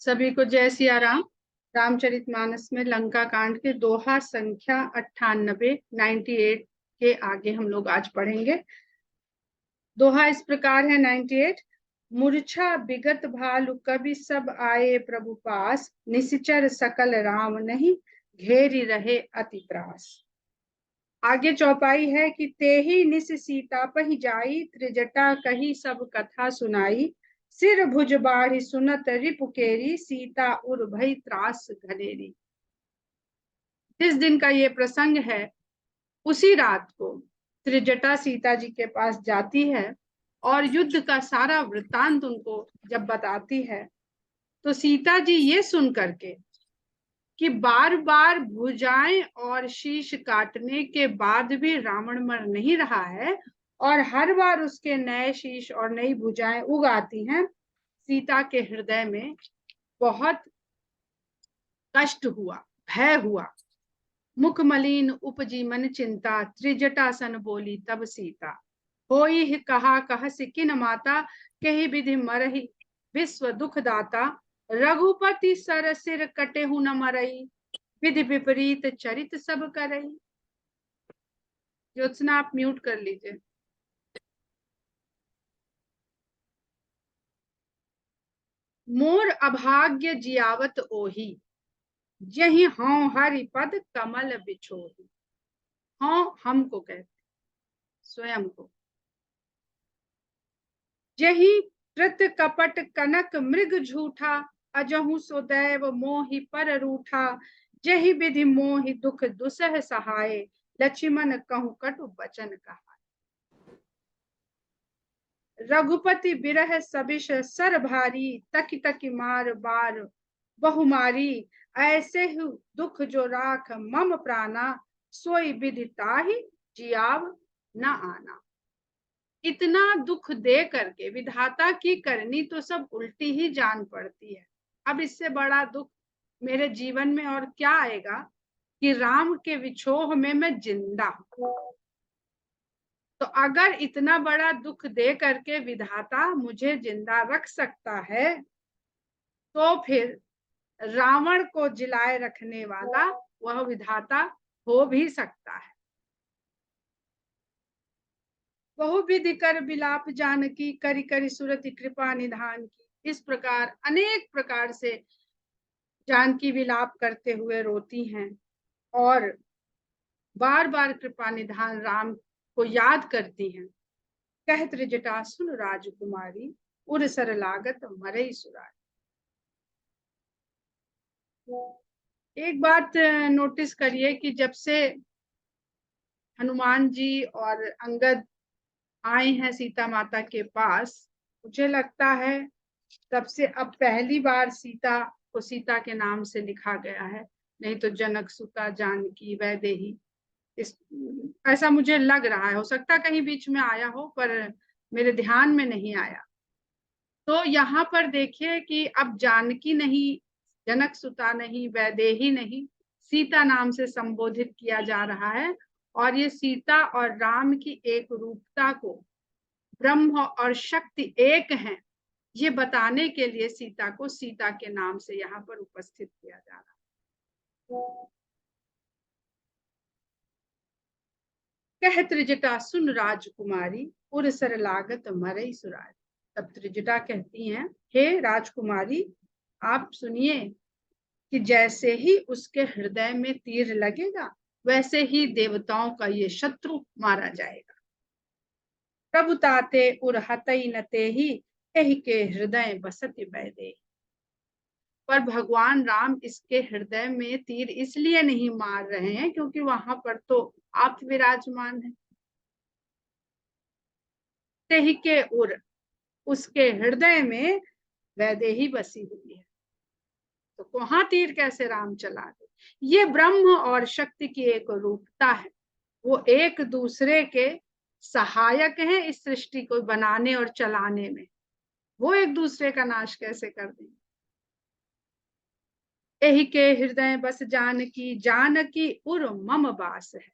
सभी को जय सिया राम। रामचरितमानस में लंका कांड के दोहा संख्या 98 98 के आगे हम लोग आज पढ़ेंगे। दोहा इस प्रकार है 98। मूर्छा विगत भालु कवि सब आए प्रभु पास, निश्चर सकल राम नहीं घेरी रहे अति त्रास। आगे चौपाई है कि तेहि निस सीता पहि जाई, त्रिजटा कही सब कथा सुनाई, सिर भुज बाढ़ी सुनत रिपुकेरी, सीता उर भई त्रास घनेरी। जिस दिन का ये प्रसंग है उसी रात को त्रिजटा सीता जी के पास जाती है और युद्ध का सारा वृत्तांत उनको जब बताती है तो सीता जी ये सुन करके कि बार बार भुजाएं और शीश काटने के बाद भी रावण मर नहीं रहा है और हर बार उसके नए शीश और नई भुजाएं उग आती हैं, सीता के हृदय में बहुत कष्ट हुआ, भय हुआ। मुख मलिन उपजी मन चिंता, त्रिजटा सन बोली तब सीता, होई कहा कह सिकिन माता, कही विधि मरही विश्व दुख दाता, रघुपति सर सिर कटे हूं न मरई, विधि विपरीत चरित सब करई। ज्योत्सना आप म्यूट कर लीजिए। मोर अभाग्य जियावत ओही, यही हाँ हरि पद कमल बिछोही। हाँ हमको कहते स्वयं को। यही कृत कपट कनक मृग झूठा, अजहु सोदैव मोहि पर रूठा, जही विधि मोहि दुख दुसह सहाय, लक्ष्मण कहूँ कटु बचन कहा। रघुपति बिरह सबिष सर भारी, तकी तकी मार बार बहुमारी, ऐसे ही दुख जो राख मम प्राणा, सोई विधि ताहि जियाव न आना। इतना दुख दे करके विधाता की करनी तो सब उल्टी ही जान पड़ती है। अब इससे बड़ा दुख मेरे जीवन में और क्या आएगा कि राम के विछोह में मैं जिंदा हूं। तो अगर इतना बड़ा दुख दे करके विधाता मुझे जिंदा रख सकता है तो फिर रावण को जिलाए रखने वाला वह विधाता हो भी सकता है। बहुविधि कर बिलाप जानकी, करि करि सुरति कृपा निधान की। इस प्रकार अनेक प्रकार से जानकी विलाप करते हुए रोती हैं और बार बार कृपा निधान राम को याद करती हैं। कह त्रिजटा सुन राजकुमारी, उर सर लागत मरई सुरारी। एक बात नोटिस करिए कि जब से हनुमान जी और अंगद आए हैं सीता माता के पास, मुझे लगता है तब से अब पहली बार सीता को सीता के नाम से लिखा गया है, नहीं तो जनक सुता जानकी वैदेही इस ऐसा मुझे लग रहा है। हो सकता कहीं बीच में आया हो पर मेरे ध्यान में नहीं आया। तो यहाँ पर देखिए कि अब जानकी नहीं, जनक सुता नहीं, वैदेही नहीं, सीता नाम से संबोधित किया जा रहा है। और ये सीता और राम की एक रूपता को, ब्रह्म और शक्ति एक हैं, ये बताने के लिए सीता को सीता के नाम से यहाँ पर उपस्थित किया जा रहा है। कह त्रिजटा सुन राजकुमारी, उर सर लागत मरई सुरारी। तब त्रिजटा कहती हैं, हे राजकुमारी आप सुनिए कि जैसे ही उसके हृदय में तीर लगेगा वैसे ही देवताओं का ये शत्रु मारा जाएगा। प्रभु ताते उर हतई नते ही, एहि के हृदय बसति वैदेही। पर भगवान राम इसके हृदय में तीर इसलिए नहीं मार रहे हैं क्योंकि वहां पर तो आप विराजमान हैं। तेहि के उर, उसके हृदय में वैदेही बसी हुई है, तो वहां तीर कैसे राम चला दे। ये ब्रह्म और शक्ति की एक रूपता है, वो एक दूसरे के सहायक हैं इस सृष्टि को बनाने और चलाने में। वो एक दूसरे का नाश कैसे कर देंगे। एहि के हृदय बस जानकी, जानकी उर मम बास है,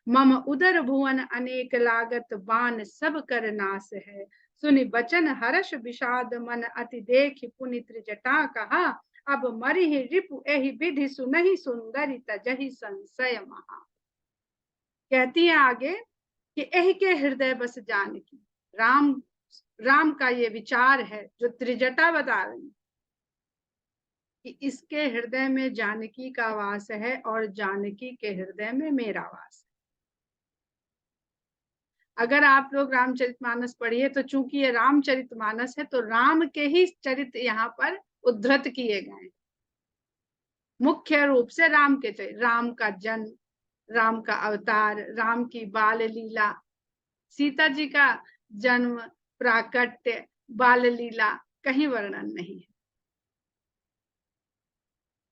मम उदर भुवन अनेक लागत, बान सब कर नाश है, सुनि बचन हर्ष विषाद मन अति देखि पुनि त्रिजटा कहा, अब मरिहि रिपु एहि विधि सुनहि सुंदरी तजहि संशय महा। कहती है आगे कि एहि के हृदय बस जानकी। राम का ये विचार है जो त्रिजटा बता रही कि इसके हृदय में जानकी का वास है और जानकी के हृदय में मेरा वास है। अगर आप लोग रामचरितमानस पढ़िए तो चूंकि ये रामचरितमानस है तो राम के ही चरित्र यहाँ पर उद्धृत किए गए, मुख्य रूप से राम के चरित्र, राम का जन्म, राम का अवतार, राम की बाल लीला, सीता जी का जन्म, प्राकट्य, बाल लीला कहीं वर्णन नहीं है।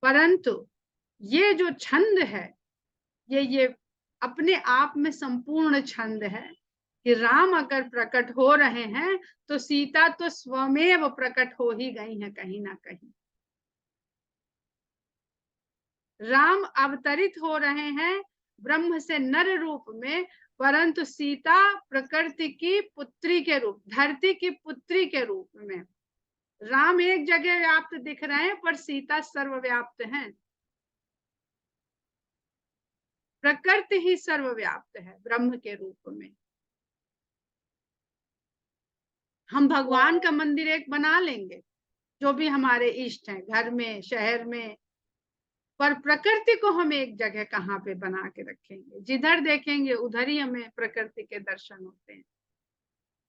परंतु ये जो छंद है ये अपने आप में संपूर्ण छंद है कि राम अगर प्रकट हो रहे हैं तो सीता तो स्वमेव प्रकट हो ही गई हैं कहीं ना कहीं। राम अवतरित हो रहे हैं ब्रह्म से नर रूप में, परंतु सीता प्रकृति की पुत्री के रूप, धरती की पुत्री के रूप में। राम एक जगह व्याप्त दिख रहे हैं पर सीता सर्वव्याप्त हैं। प्रकृति ही सर्वव्याप्त है ब्रह्म के रूप में। हम भगवान का मंदिर एक बना लेंगे, जो भी हमारे इष्ट हैं, घर में, शहर में, पर प्रकृति को हम एक जगह कहाँ पे बना के रखेंगे? जिधर देखेंगे उधर ही हमें प्रकृति के दर्शन होते हैं।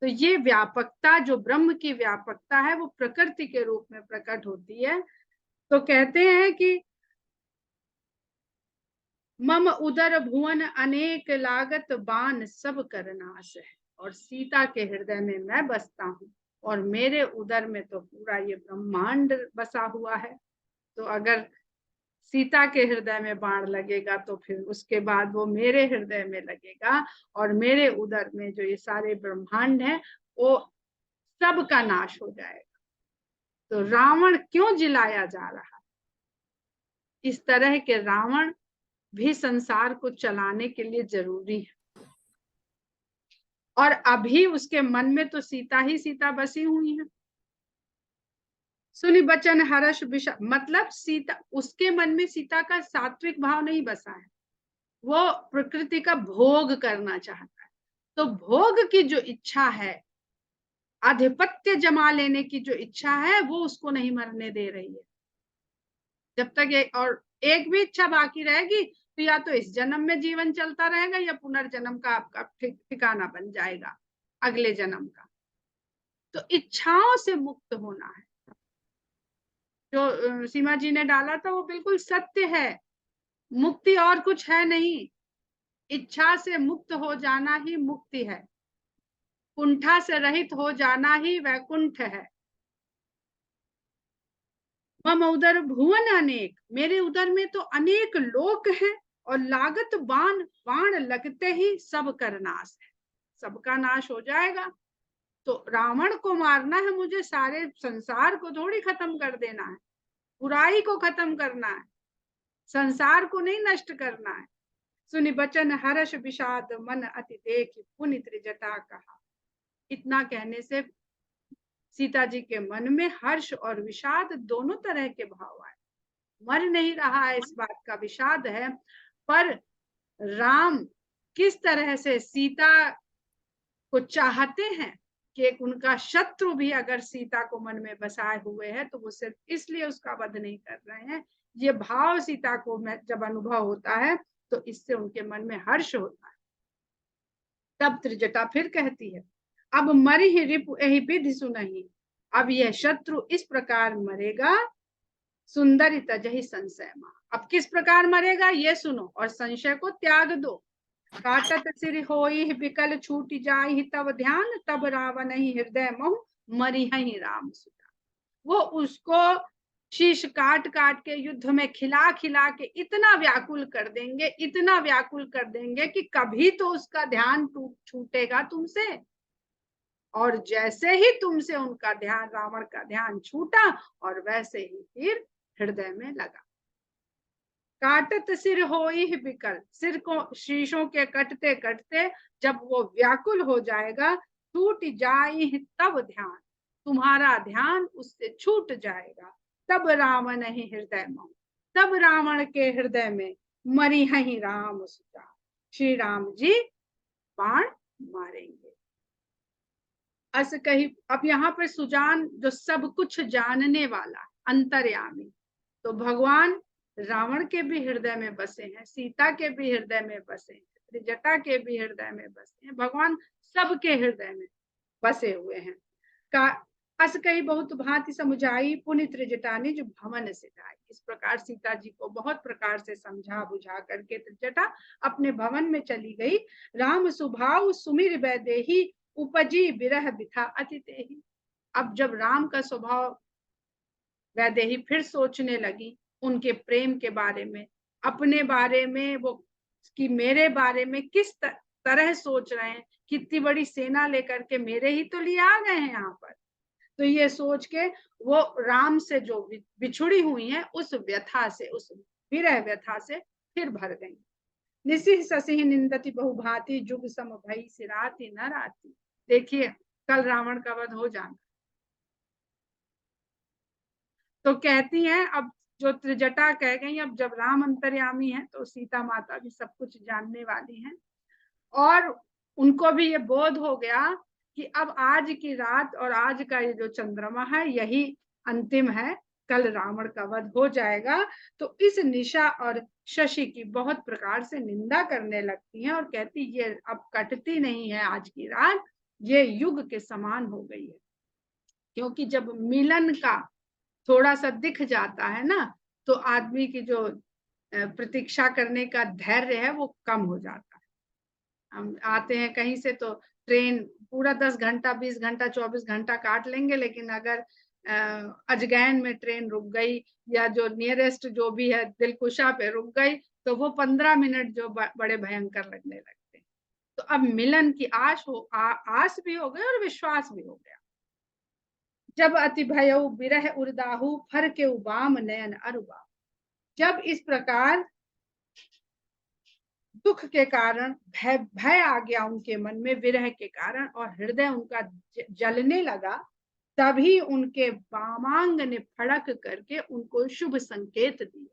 तो ये व्यापकता, जो ब्रह्म की व्यापकता है, वो प्रकृति के रूप में प्रकट होती है। तो कहते हैं कि मम उदर भुवन अनेक लागत बान सब करनाश है, और सीता के हृदय में मैं बसता हूँ और मेरे उदर में तो पूरा ये ब्रह्मांड बसा हुआ है। तो अगर सीता के हृदय में बाण लगेगा तो फिर उसके बाद वो मेरे हृदय में लगेगा और मेरे उदर में जो ये सारे ब्रह्मांड है वो सब का नाश हो जाएगा। तो रावण क्यों जिलाया जा रहा? इस तरह के रावण भी संसार को चलाने के लिए जरूरी है। और अभी उसके मन में तो सीता ही सीता बसी हुई है। सुनि बचन हर्ष विषाद, मतलब सीता, उसके मन में सीता का सात्विक भाव नहीं बसा है, वो प्रकृति का भोग करना चाहता है। तो भोग की जो इच्छा है, आधिपत्य जमा लेने की जो इच्छा है, वो उसको नहीं मरने दे रही है। जब तक एक भी इच्छा बाकी रहेगी तो या तो इस जन्म में जीवन चलता रहेगा या पुनर्जन्म का आपका ठिकाना बन जाएगा अगले जन्म का। तो इच्छाओं से मुक्त होना है। जो सीमा जी ने डाला था वो बिल्कुल सत्य है। मुक्ति और कुछ है नहीं, इच्छा से मुक्त हो जाना ही मुक्ति है, कुंठा से रहित हो जाना ही वैकुंठ है। मम उदर भुवन अनेक, मेरे उदर में तो अनेक लोक हैं, और लागत बाण लगते ही सब कर नाश है, सबका नाश हो जाएगा। तो रावण को मारना है मुझे, सारे संसार को थोड़ी खत्म कर देना है, बुराई को खत्म करना है, संसार को नहीं नष्ट करना है। सुनि बचन हर्ष विषाद मन अति देखि पुनि त्रिजटा कहा। इतना कहने से सीता जी के मन में हर्ष और विषाद दोनों तरह के भाव आए। मर नहीं रहा है, इस बात का विषाद है, पर राम किस तरह से सीता को चाहते हैं कि एक उनका शत्रु भी अगर सीता को मन में बसाए हुए है तो वो सिर्फ इसलिए उसका वध नहीं कर रहे हैं। ये भाव सीता को जब अनुभव होता है तो इससे उनके मन में हर्ष होता है। तब त्रिजटा फिर कहती है, अब मरि ही रिपु एहि विधि सुनहि, अब यह शत्रु इस प्रकार मरेगा, सुंदरी तजहि संशय मा। अब किस प्रकार मरेगा ये सुनो और संशय को त्याग दो। काटत सिर होई विकल छूट जाहि तब ध्यान, तब रावण ही हृदय मोह मरि ही राम सुता। वो उसको शीश काट काट के युद्ध में खिला खिला के इतना व्याकुल कर देंगे, इतना व्याकुल कर देंगे कि कभी तो उसका ध्यान छूटेगा तुमसे। और जैसे ही तुमसे उनका ध्यान, रावण का ध्यान छूटा, और वैसे ही फिर हृदय में लगा। काटत सिर होई विकल, सिर को शीशों के कटते कटते जब वो व्याकुल हो जाएगा छूट जाए तब ध्यान, तुम्हारा ध्यान उससे छूट जाएगा। तब रावण ही हृदय में, तब रावण के हृदय में मरी ही राम सुजा, श्री राम जी बाण मारेंगे। अस कही, अब यहाँ पर सुजान जो सब कुछ जानने वाला अंतर्यामी, तो भगवान रावण के भी हृदय में बसे हैं, सीता के भी हृदय में बसे हैं, त्रिजटा के भी हृदय में बसे हैं, भगवान सबके हृदय में बसे हुए हैं। का अस कही बहुत भांति समुझाई, पुनि त्रिजटा ने जो भवन से जाए। इस प्रकार सीता जी को बहुत प्रकार से समझा बुझा करके त्रिजटा अपने भवन में चली गई। राम सुभाव सुमिर वैदेही, उपजी बिरह बिथा अति तेहि। अब जब राम का स्वभाव वैदेही फिर सोचने लगी उनके प्रेम के बारे में, अपने बारे में, वो कि मेरे बारे में किस तरह सोच रहे हैं, कितनी बड़ी सेना लेकर के मेरे ही तो लिए आ गए हैं यहाँ पर। तो ये सोच के वो राम से जो बिछुड़ी हुई है उस व्यथा से, उस विरह व्यथा से फिर भर गई। निसिह ससिह निंदति बहुभांति, जुग सम भई सिराति न राति। देखिए कल रावण का वध हो जाना, तो कहती हैं अब जो त्रिजटा कह गई, अब जब राम अंतर्यामी है तो सीता माता भी सब कुछ जानने वाली हैं, और उनको भी ये बोध हो गया कि अब आज की रात और आज का ये जो चंद्रमा है यही अंतिम है, कल रावण का वध हो जाएगा। तो इस निशा और शशि की बहुत प्रकार से निंदा करने लगती हैं और कहती ये अब कटती नहीं है आज की रात, ये युग के समान हो गई है। क्योंकि जब मिलन का थोड़ा सा दिख जाता है ना, तो आदमी की जो प्रतीक्षा करने का धैर्य है वो कम हो जाता है। हम आते हैं कहीं से तो ट्रेन पूरा 10 घंटा 20 घंटा 24 घंटा काट लेंगे, लेकिन अगर अजगैन में ट्रेन रुक गई या जो नियरेस्ट जो भी है दिलकुशा पे रुक गई, तो वो 15 मिनट जो बड़े भयंकर लगने लगते हैं। तो अब मिलन की आस भी हो गई और विश्वास भी हो गया। जब अति भयउ बिरह उर्दाहु, फर के उबाम नयन अरुबा। जब इस प्रकार दुख के कारण भय भय आ गया उनके मन में, विरह के कारण, और हृदय उनका जलने लगा, तभी उनके वामांग ने फड़क करके उनको शुभ संकेत दिए।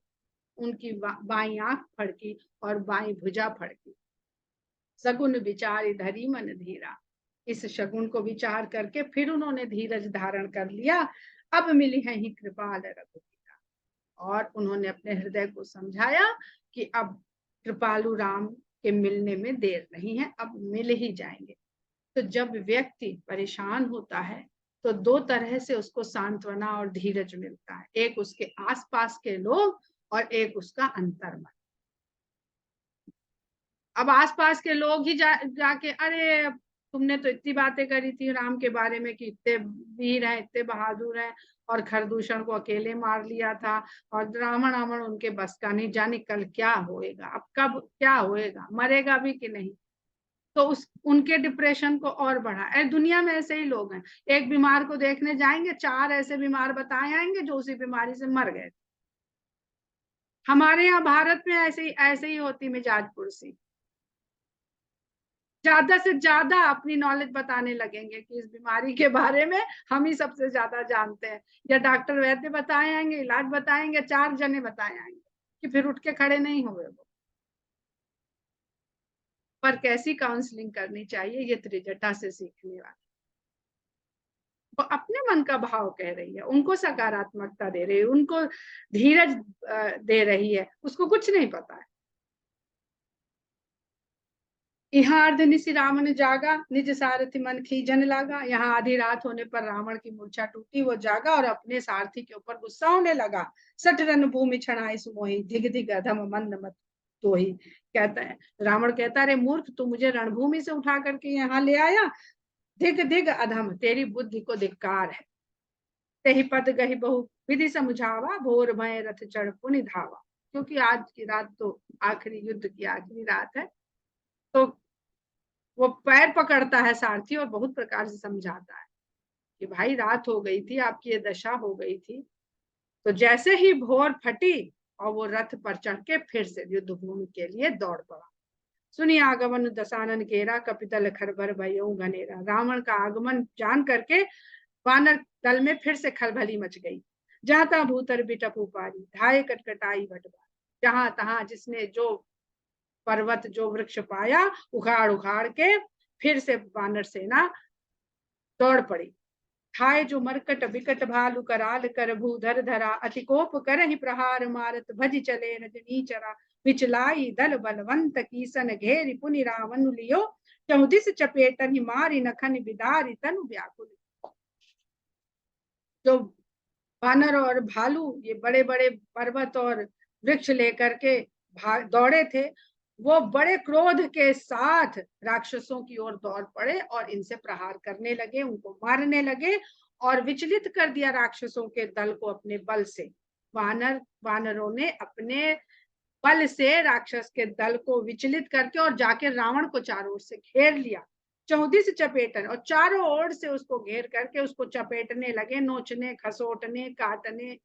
उनकी बाई आंख फड़की और बाई भुजा फड़की। सगुन विचार धरी मन धीरा, इस शगुन को विचार करके फिर उन्होंने धीरज धारण कर लिया। अब मिली है ही कृपाल रघुवीरा, और उन्होंने अपने हृदय को समझाया कि अब कृपालु राम के मिलने में देर नहीं है, अब मिल ही जाएंगे। तो जब व्यक्ति परेशान होता है तो दो तरह से उसको सांत्वना और धीरज मिलता है, एक उसके आसपास के लोग और एक उसका अंतर्मन। अब आसपास के लोग ही जाके अरे तुमने तो इतनी बातें करी थी राम के बारे में कि इतने वीर हैं, इतने बहादुर हैं, और खरदूषण को अकेले मार लिया था, और रावण आमण उनके बस का नहीं, जाने कल क्या होएगा, अब कब क्या होएगा, मरेगा भी कि नहीं। तो उस उनके डिप्रेशन को और बढ़ा। दुनिया में ऐसे ही लोग हैं, एक बीमार को देखने जाएंगे, 4 ऐसे बीमार बताए आएंगे जो उसी बीमारी से मर गए। हमारे यहाँ भारत में ऐसे ही होती मिजाज पुरसी, ज्यादा से ज्यादा अपनी नॉलेज बताने लगेंगे कि इस बीमारी के बारे में हम ही सबसे ज्यादा जानते हैं, या डॉक्टर वैद्य बताए आएंगे, इलाज बताएंगे, 4 जने बताए आएंगे कि फिर उठ के खड़े नहीं हुए वो। पर कैसी काउंसलिंग करनी चाहिए ये त्रिजटा से सीखने वाली। वो अपने मन का भाव कह रही है, उनको सकारात्मकता दे रही है, उनको धीरज दे रही है, उसको कुछ नहीं पता है। यहाँ अर्धनिशि रावण जागा, निज सारथी मन खीजन लागा। यहाँ आधी रात होने पर रावण की मूर्छा टूटी, वो जागा और अपने सारथी के ऊपर गुस्सा होने लगा। सठ रन भूमि छणाई सुमोही, धिग धिग अधम मंद मत तो ही। कहता है रावण, कहता है मूर्ख, तू मुझे रणभूमि से उठा करके यहाँ ले आया, धिग धिग अधम, तेरी बुद्धि को धिक्कार है। तेहि पद गही बहु विधि समझावा, भोर भय रथ चढ़ पुनि धावा। क्योंकि आज की रात तो आखिरी युद्ध की आखिरी रात है, तो वो पैर पकड़ता है सारथी और बहुत प्रकार से समझाता है कि भाई रात हो गई थी, आपकी ये दशा हो गई थी। तो जैसे ही भोर फटी और वो रथ पर चढ़ के फिर से युद्ध भूमि के लिए दौड़ पड़ा। सुनी आगमन दशानन केरा, कपितल खरबर भयऊ घनेरा। रावण का आगमन जान करके वानर दल में फिर से खलबली मच गई। जहां तहां भूतर बिटप उपारी, धाये कटकटाई भटवा। जहां तहां जिसने जो पर्वत जो वृक्ष पाया, उखाड़ उखाड़ के फिर से वानर सेना दौड़ पड़ी। खाए जो मरकट विकट भालू, कराल कर भूधर धरा। अतिकोप कर ही प्रहार मारत, भज चले रजनी चरा। विचलाई दल बलवंत कीसन, घेरि पुनि रावण लियो। चौदिस चपेटन ही मारी, नखन बिदारी तनु व्याकुल। जो वानर और भालू ये बड़े बड़े पर्वत और वृक्ष लेकर के भाग दौड़े थे, वो बड़े क्रोध के साथ राक्षसों की ओर दौड़ पड़े और इनसे प्रहार करने लगे, उनको मारने लगे और विचलित कर दिया राक्षसों के दल को अपने बल से। वानरों ने अपने बल से राक्षस के दल को विचलित करके और जाके रावण को चारों ओर से घेर लिया। 34 चपेटन, और चारों ओर से उसको घेर करके उसको चपेटने लगे, नोचने, खसोटने, काटने,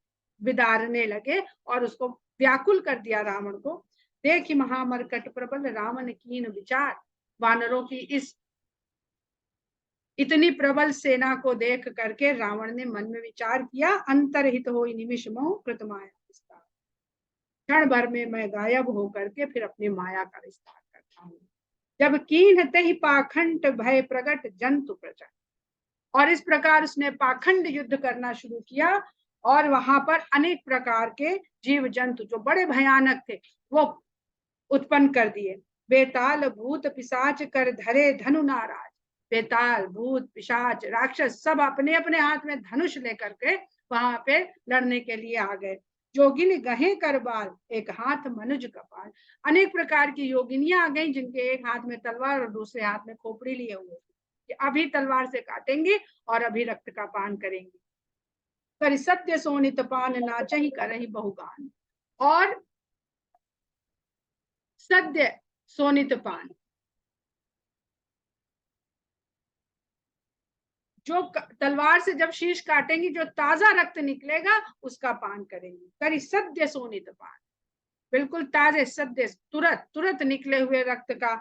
बिदारने लगे और उसको व्याकुल कर दिया रावण को। देखी महामरकट प्रबल, रावण कीन विचार। वानरों की इस इतनी प्रबल सेना को देख करके रावण ने मन में विचार किया, अंतरहित हो निमिष मोह कृतमाया विस्तार। क्षण भर में मैं गायब होकर के फिर अपनी माया का विस्तार करता हूँ। जब कीन्हते ही पाखंड भय प्रगट, जंतु प्रचंड। और इस प्रकार उसने पाखंड युद्ध करना शुरू किया और वहां पर अनेक प्रकार के जीव जंतु जो बड़े भयानक थे वो उत्पन्न कर दिए। बेताल भूत पिशाच कर धरे धनु नाराज। बेताल भूत पिशाच राक्षस सब अपने अपने हाथ में धनुष लेकर के वहां पे लड़ने के लिए आ गए। योगिनी गहे कर बाल, एक हाथ मनुज कपाल। अनेक प्रकार की योगिनियां आ गई जिनके एक हाथ में तलवार और दूसरे हाथ में खोपड़ी लिए हुए, कि अभी तलवार से काटेंगे और अभी रक्त का पान करेंगे। कर सत्य सोनित पान, नाचही करही बहुगान। और सद्य सोनित पान, जो तलवार से जब शीश काटेंगी जो ताजा रक्त निकलेगा उसका पान करेंगी। करी सद्य सोनित पान, बिल्कुल ताजे सद्य तुरंत तुरंत निकले हुए रक्त का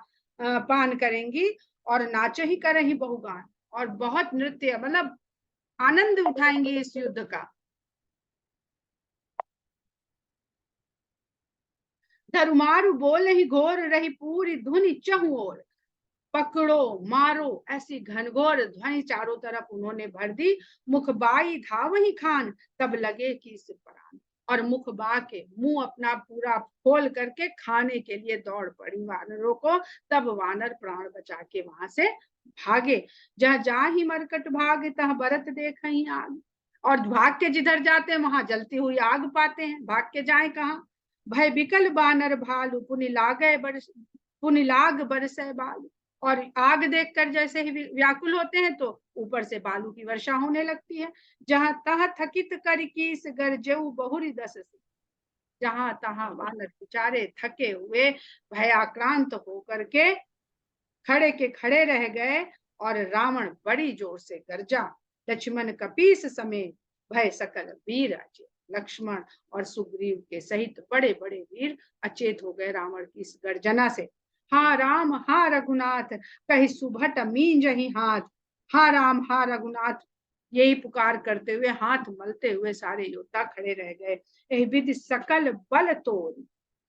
पान करेंगी। और नाचे ही करेंगी बहुगान, और बहुत नृत्य मतलब आनंद उठाएंगे इस युद्ध का। धर्मारु बोल ही घोर रही, पूरी धुनि चहु ओर। पकड़ो मारो ऐसी घनघोर ध्वनि चारों तरफ उन्होंने भर दी। मुखबाई धावही खान, तब लगे कि इस प्राण। और मुखबा के मुंह अपना पूरा खोल करके खाने के लिए दौड़ पड़ी वानरों को। तब वानर प्राण बचा के वहां से भागे। जहाँ जा ही मरकट भाग, तह बरत देख ही आग। और भाग के जिधर जाते हैं वहां जलती हुई आग पाते हैं, भाग के जाए कहाँ। भय बिकल बानर भालू, पुनि लागे बरस, पुनि लाग बरसे बालू। और आग देखकर जैसे ही व्याकुल होते हैं तो ऊपर से बालू की वर्षा होने लगती है। जहां तहां थकित कर कीस गरजेऊ, बहुरी दस से। जहां तहां वानर बेचारे थके हुए भयाक्रांत होकर के खड़े के खड़े रह गए। और रावण बड़ी जोर से गरजा। लक्ष्मण कपीस समेत भय सकल वीर अचेत। लक्ष्मण और सुग्रीव के सहित बड़े बड़े वीर अचेत हो गए रावण की इस गर्जना से। हा राम हा रघुनाथ, कही सुभट मींजहि हाथ। हा राम हा रघुनाथ, यही पुकार करते हुए हाथ मलते हुए सारे योद्धा खड़े रह गए। यही विधि सकल बल तोड़,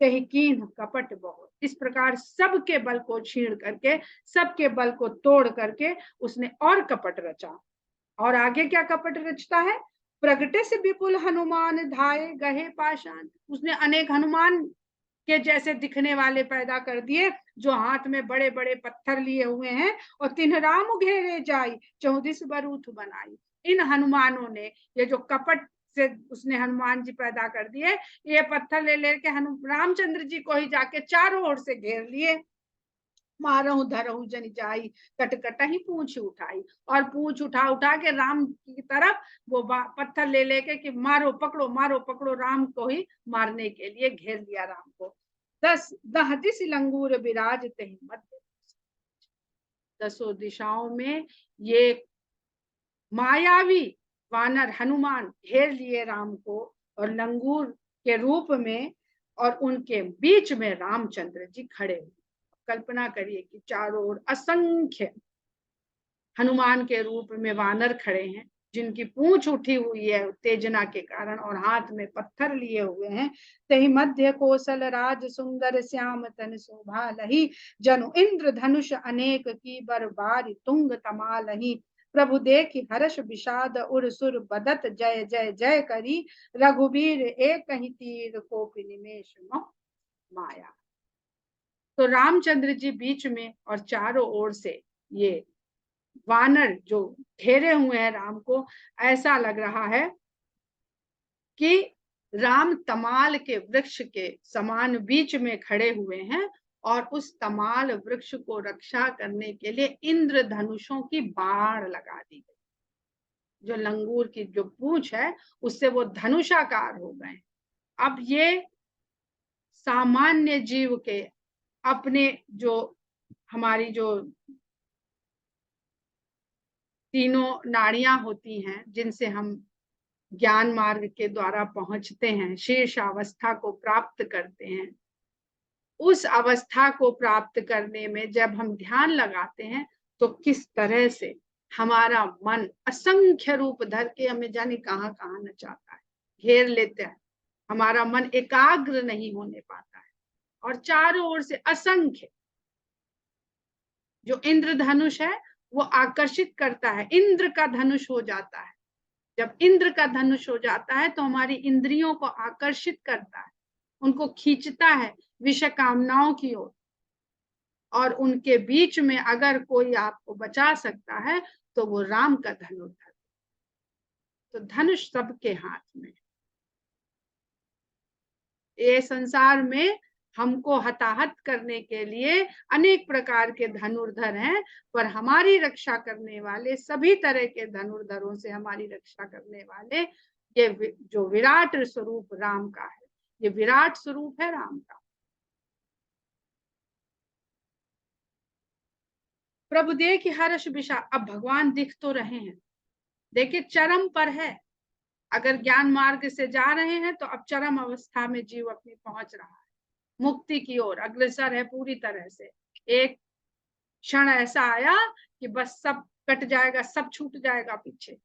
तही कीन्ह कपट बहुत। इस प्रकार सबके बल को छीण करके, सबके बल को तोड़ करके उसने और कपट रचा। और आगे क्या कपट रचता है। प्रगटे से विपुल हनुमान, धाये गहे पाषाण। उसने अनेक हनुमान के जैसे दिखने वाले पैदा कर दिए, जो हाथ में बड़े बड़े पत्थर लिए हुए हैं। और तिन्ह राम घेरे जाई, 34 बरूथ बनाई। इन हनुमानों ने, ये जो कपट से उसने हनुमान जी पैदा कर दिए, ये पत्थर ले लेके रामचंद्र जी को ही जाके चारों ओर से घेर लिए। मारहु धरहु जन जाई, कटकट ही पूछ उठाई। और पूछ उठा उठा के राम की तरफ वो पत्थर ले लेके कि मारो पकड़ो मारो पकड़ो, राम को ही मारने के लिए घेर लिया राम को। 10 दहदिस लंगूर विराज तहि मध्य। 10 दिशाओं में ये मायावी वानर हनुमान घेर लिए राम को, और लंगूर के रूप में, और उनके बीच में रामचंद्र जी खड़े हुए। कल्पना करिए कि चारों ओर असंख्य हनुमान के रूप में वानर खड़े हैं, जिनकी पूंछ उठी हुई है उत्तेजना के कारण और हाथ में पत्थर लिए हुए हैं। तही मध्य कौशल राज सुंदर श्याम तन शोभा लही, जनु इंद्र धनुष अनेक की बरबारी तुंग तमालही। प्रभु देखि हर्ष विषाद उर सुर बदत जय जय जय करी, रघुबीर एक ही तीर कोपि निमेष माया। तो रामचंद्र जी बीच में और चारों ओर से ये वानर जो घेरे हुए हैं राम को, ऐसा लग रहा है कि राम तमाल के वृक्ष के समान बीच में खड़े हुए हैं और उस तमाल वृक्ष को रक्षा करने के लिए इंद्र धनुषों की बाण लगा दी गई। जो लंगूर की जो पूंछ है उससे वो धनुषाकार हो गए। अब ये सामान्य जीव के अपने जो हमारी जो तीनों नाड़ियां होती हैं जिनसे हम ज्ञान मार्ग के द्वारा पहुंचते हैं, शीर्ष अवस्था को प्राप्त करते हैं, उस अवस्था को प्राप्त करने में जब हम ध्यान लगाते हैं तो किस तरह से हमारा मन असंख्य रूप धर के हमें जाने कहां कहां नचाता है, घेर लेता है। हमारा मन एकाग्र नहीं होने पाता है और चारों ओर से असंख्य जो इंद्रधनुष है वो आकर्षित करता है, इंद्र का धनुष हो जाता है। जब इंद्र का धनुष हो जाता है तो हमारी इंद्रियों को आकर्षित करता है, उनको खींचता है विषय कामनाओं की ओर। और उनके बीच में अगर कोई आपको बचा सकता है तो वो राम का धनुष है। तो धनुष सबके हाथ में। ये संसार में हमको हताहत करने के लिए अनेक प्रकार के धनुर्धर हैं, पर हमारी रक्षा करने वाले, सभी तरह के धनुर्धरों से हमारी रक्षा करने वाले ये जो विराट स्वरूप राम का है, ये विराट स्वरूप है राम का। प्रभु देखि हर्ष विषाद। अब भगवान दिख तो रहे हैं, देखिए चरम पर है। अगर ज्ञान मार्ग से जा रहे हैं तो अब चरम अवस्था में जीव अपनी पहुंच रहा है, मुक्ति की ओर अग्रसर है पूरी तरह से। एक क्षण ऐसा आया कि बस सब कट जाएगा, सब छूट जाएगा पीछे।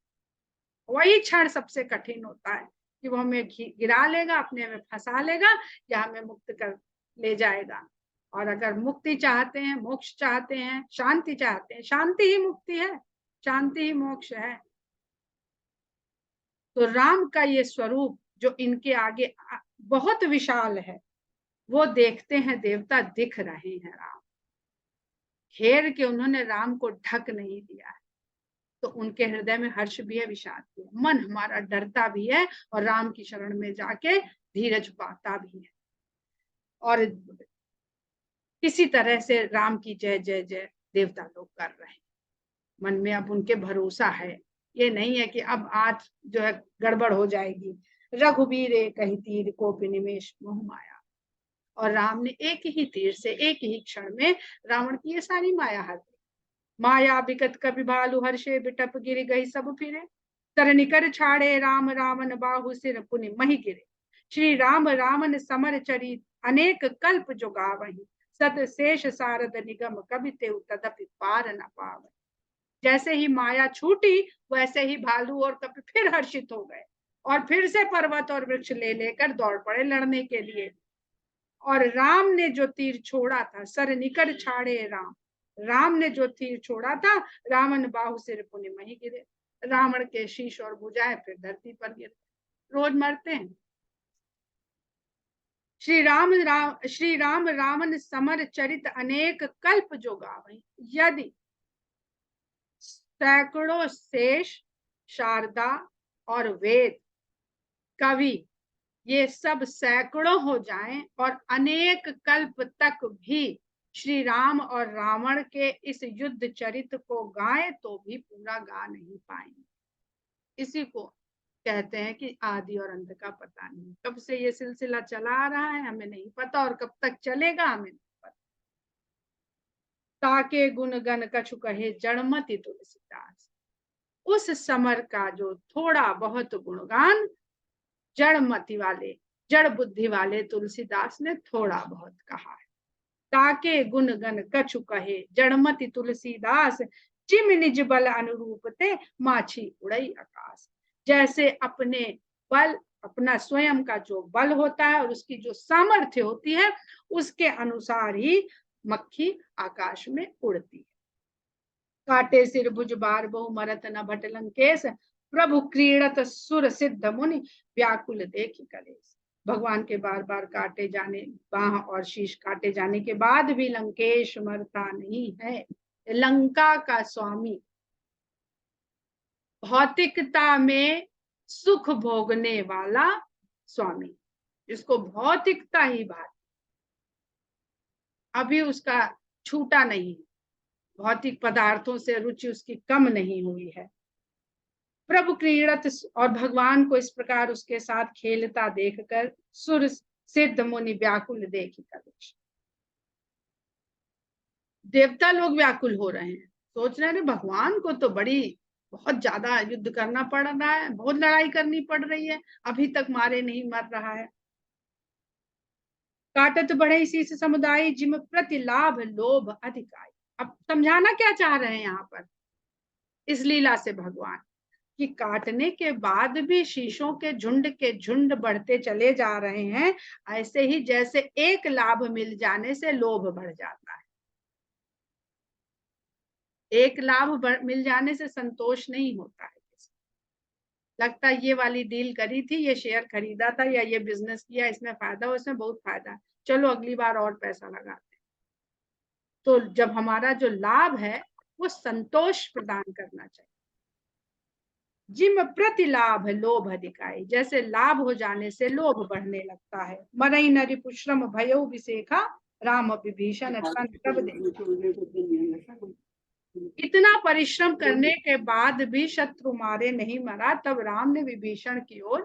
वही क्षण सबसे कठिन होता है कि वो हमें गिरा लेगा, अपने में फंसा लेगा या हमें मुक्त कर ले जाएगा। और अगर मुक्ति चाहते हैं, मोक्ष चाहते हैं, शांति चाहते हैं, शांति ही मुक्ति है, शांति ही मोक्ष है। तो राम का ये स्वरूप जो इनके आगे बहुत विशाल है, वो देखते हैं देवता दिख रहे हैं। राम घेर के उन्होंने राम को ढक नहीं दिया है, तो उनके हृदय में हर्ष भी है, विषाद भी है। मन हमारा डरता भी है और राम की शरण में जाके धीरज पाता भी है। और किसी तरह से राम की जय जय जय देवता लोग कर रहे हैं। मन में अब उनके भरोसा है, ये नहीं है कि अब आज जो है गड़बड़ हो जाएगी। रघुबीर एक ही तीर कोपि निमेष मोह माया। और राम ने एक ही तीर से, एक ही क्षण में रावण की ये सारी माया हर दी। माया बिकट कपि भालु हर्षे बिटप गिर गई सब फिरे, तरनिकर छाड़े राम रावण बाहु सिर पुनि मही गिरे। श्री राम रावण समर चरित अनेक कल्प जो गावही, सत शेष सारद निगम कवि तेउ तदपि पार न पावही। जैसे ही माया छूटी वैसे ही भालू और कपि फिर हर्षित हो गए और फिर से पर्वत और वृक्ष ले लेकर दौड़ पड़े लड़ने के लिए। और राम ने जो तीर छोड़ा था, सर निकर छाड़े राम, राम ने जो तीर छोड़ा था, रावण बाहु सिर पुनि मही गिरे। रावण के शीश और भुजाएं फिर धरती पर गिर, रोज मरते हैं। श्री राम रावण समर चरित अनेक कल्प जो गावही। यदि सैकड़ों शेष, शारदा और वेद, कवि, ये सब सैकड़ों हो जाएं और अनेक कल्प तक भी श्री राम और रावण के इस युद्ध चरित को गाएं तो भी पूरा गा नहीं पाएंगे। इसी को कहते हैं कि आदि और अंत का पता नहीं। कब से ये सिलसिला चला आ रहा है हमें नहीं पता, और कब तक चलेगा हमें नहीं पता। ताके गुण गण कछु कहे जड़मति तुलसीदास। उस समर का जो थोड़ा बहुत गुणगान जड़मति वाले, जड़ बुद्धि वाले तुलसीदास ने थोड़ा बहुत कहा है। ताके गुण गण कछु कहे, जड़मति तुलसीदास चिम निज बल अनुरूप ते माछी उड़ई आकाश। जैसे अपने बल, अपना स्वयं का जो बल होता है और उसकी जो सामर्थ्य होती है, उसके अनुसार ही मक्खी आकाश में उड़ती है। काटे सिर भुज बार बहु मरत न भट लंकेश, प्रभु क्रीड़त सुर सिद्ध मुनि व्याकुल देखि कलेश। भगवान के बार बार काटे जाने, बाह और शीश काटे जाने के बाद भी लंकेश मरता नहीं है। लंका का स्वामी, भौतिकता में सुख भोगने वाला स्वामी, जिसको भौतिकता ही बात, अभी उसका छूटा नहीं, भौतिक पदार्थों से रुचि उसकी कम नहीं हुई है। प्रभु क्रीड़त, और भगवान को इस प्रकार उसके साथ खेलता देखकर सुर सिद्ध मुनि व्याकुल देखी कलेश। देवता लोग व्याकुल हो रहे हैं, सोच रहे हैं भगवान को तो बहुत ज्यादा युद्ध करना पड़ रहा है, बहुत लड़ाई करनी पड़ रही है, अभी तक मारे नहीं मर रहा है। काटत बढ़े इसी से समुदाय, जिम प्रति लाभ लोभ अधिकाई। अब समझाना क्या चाह रहे हैं यहाँ पर इस लीला से भगवान, कि काटने के बाद भी शीशों के झुंड बढ़ते चले जा रहे हैं, ऐसे ही जैसे एक लाभ मिल जाने से लोभ बढ़ जाता है। एक लाभ मिल जाने से संतोष नहीं होता है। लगता है ये वाली डील करी थी, ये शेयर खरीदा था या ये बिजनेस किया, इसमें फायदा हो, इसमें बहुत फायदा है, चलो अगली बार और पैसा लगाते हैं। तो जब हमारा जो लाभ है वो संतोष प्रदान करना चाहिए। जिम प्रति लाभ लोभ अधिकाई, जैसे लाभ हो जाने से लोभ बढ़ने लगता है। मरई नरि पुश्रम भयो विशेखा, राम विभीषण तन तब देखा। इतना परिश्रम करने के बाद भी शत्रु मारे नहीं मरा, तब राम ने विभीषण की ओर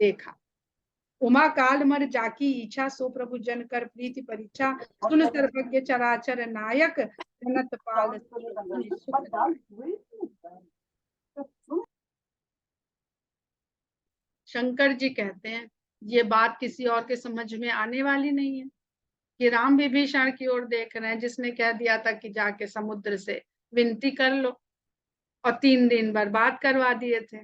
देखा। उमा काल मर जाकी इच्छा, सो प्रभु जन कर प्रीति परीक्षा, सुन सर्वज्ञ चराचर नायक, जनत पाल शंकर जी कहते हैं ये बात किसी और के समझ में आने वाली नहीं है कि राम विभीषण की ओर देख रहे हैं, जिसने कह दिया था कि जाके समुद्र से विनती कर लो, और 3 दिन बर्बाद करवा दिए थे।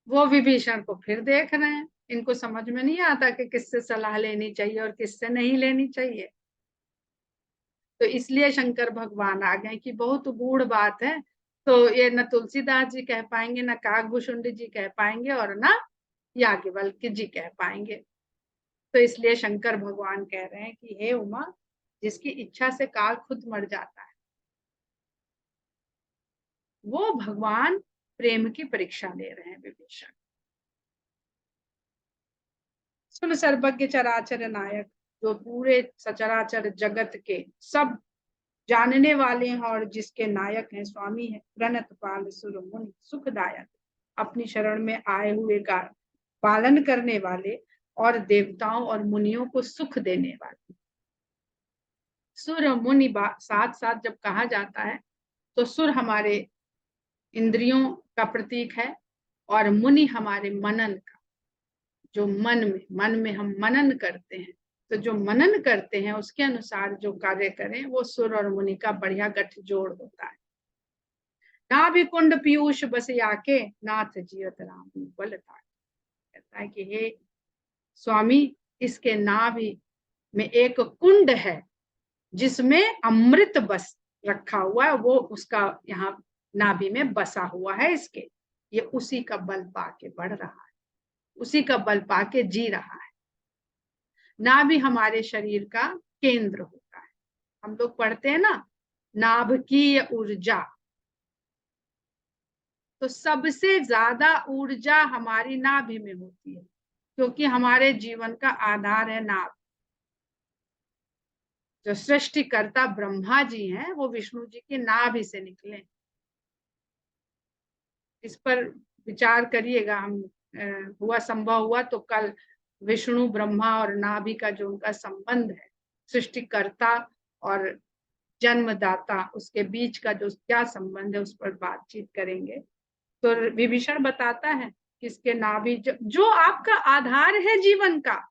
वो विभीषण को फिर देख रहे हैं। इनको समझ में नहीं आता कि किससे सलाह लेनी चाहिए और किससे नहीं लेनी चाहिए। तो इसलिए शंकर भगवान आ गए कि बहुत गूढ़ बात है, तो ये न तुलसीदास जी कह पाएंगे, न काकभूषुंडी जी कह पाएंगे, और न याज्ञवल्क्य जी कह पाएंगे। तो इसलिए शंकर भगवान कह रहे हैं कि हे उमा, जिसकी इच्छा से काल खुद मर जाता है, वो भगवान प्रेम की परीक्षा ले रहे हैं विभीषण। सुन सर्वज्ञ चराचर नायक, जो पूरे सचराचर जगत के सब जानने वाले हैं और जिसके नायक हैं, स्वामी है। प्रणत पाल सुर मुनि सुखदायक, अपनी शरण में आए हुए का पालन करने वाले और देवताओं और मुनियों को सुख देने वाले। सुर मुनि साथ साथ जब कहा जाता है तो सुर हमारे इंद्रियों का प्रतीक है और मुनि हमारे मनन का, जो मन में हम मनन करते हैं, तो जो मनन करते हैं उसके अनुसार जो कार्य करें, वो सुर और मुनि का बढ़िया गठजोड़ होता है। नाभि कुंड पीयूष बस आके, नाथ जियत राम बल था। कहता है कि हे स्वामी, इसके नाभि में एक कुंड है जिसमें अमृत बस रखा हुआ है, वो उसका यहाँ नाभि में बसा हुआ है। इसके ये उसी का बल पाके बढ़ रहा है, उसी का बल पाके जी रहा है। नाभि हमारे शरीर का केंद्र होता है। हम लोग पढ़ते हैं ना, नाभिकीय ऊर्जा, तो सबसे ज्यादा ऊर्जा हमारी नाभि में होती है, क्योंकि हमारे जीवन का आधार है नाभ। जो सृष्टिकर्ता ब्रह्मा जी हैं, वो विष्णु जी की नाभि से निकले। इस पर विचार करिएगा। हम हुआ संभव हुआ तो कल विष्णु ब्रह्मा और नाभि का जो उनका संबंध है, सृष्टिकर्ता और जन्मदाता, उसके बीच का जो क्या संबंध है, उस पर बातचीत करेंगे। तो विभीषण बताता है कि इसके नाभि जो आपका आधार है जीवन का,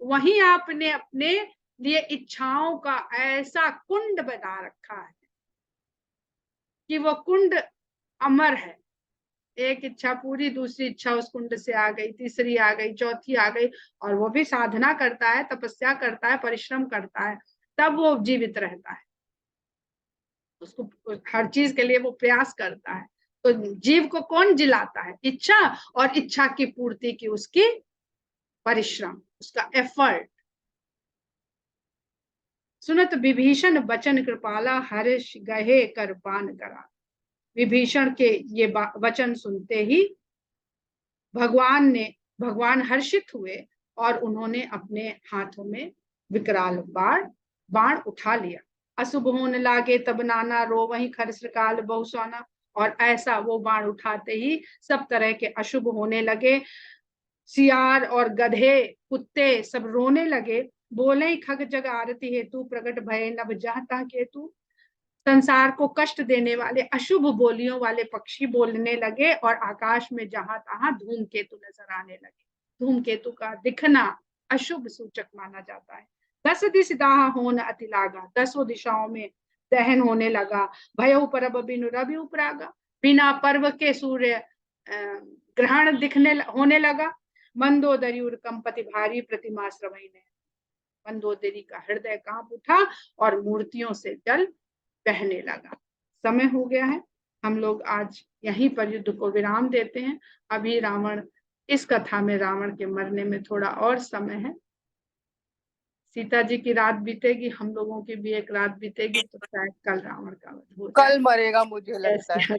वहीं आपने अपने लिए इच्छाओं का ऐसा कुंड बना रखा है कि वो कुंड अमर है। एक इच्छा पूरी, दूसरी इच्छा उस कुंड से आ गई, तीसरी आ गई, चौथी आ गई, और वो भी साधना करता है, तपस्या करता है, परिश्रम करता है, तब वो जीवित रहता है। उसको हर चीज के लिए वो प्रयास करता है। तो जीव को कौन जिलाता है? इच्छा, और इच्छा की पूर्ति की उसकी परिश्रम, उसका एफर्ट। सुनत विभीषण बचन कृपाला, हर्ष गहे कर पान करा। विभीषण के ये वचन सुनते ही भगवान हर्षित हुए और उन्होंने अपने हाथों में विकराल बाण उठा लिया। अशुभ होने लागे तब नाना, रो वही खर्ष काल बहुसाना। और ऐसा वो बाण उठाते ही सब तरह के अशुभ होने लगे। सियार और गधे, कुत्ते सब रोने लगे। बोले खग जग आरती हेतु, प्रकट भय नभ जाता केतु। संसार को कष्ट देने वाले अशुभ बोलियों वाले पक्षी बोलने लगे, और आकाश में जहां तहां धूमकेतु नजर आने लगे। धूमकेतु का दिखना अशुभ सूचक माना जाता है। 10 दिश दाह होन अति लागा, 10 दिशाओं में दहन होने लगा। भय परब बिनु रवि उपरागा, बिना पर्व के सूर्य ग्रहण दिखने होने लगा। मंदोदरी कंपति भारी, प्रतिमा श्रवई ने। मंदोदरी का हृदय कांप उठा और मूर्तियों से जल बहने लगा। समय हो गया है, हम लोग आज यहीं पर युद्ध को विराम देते हैं। अभी रावण, इस कथा में रावण के मरने में थोड़ा और समय है। सीता जी की रात बीतेगी, हम लोगों की भी एक रात बीतेगी, तो शायद कल रावण का वध हो जाए। कल मरेगा मुझे लगता है।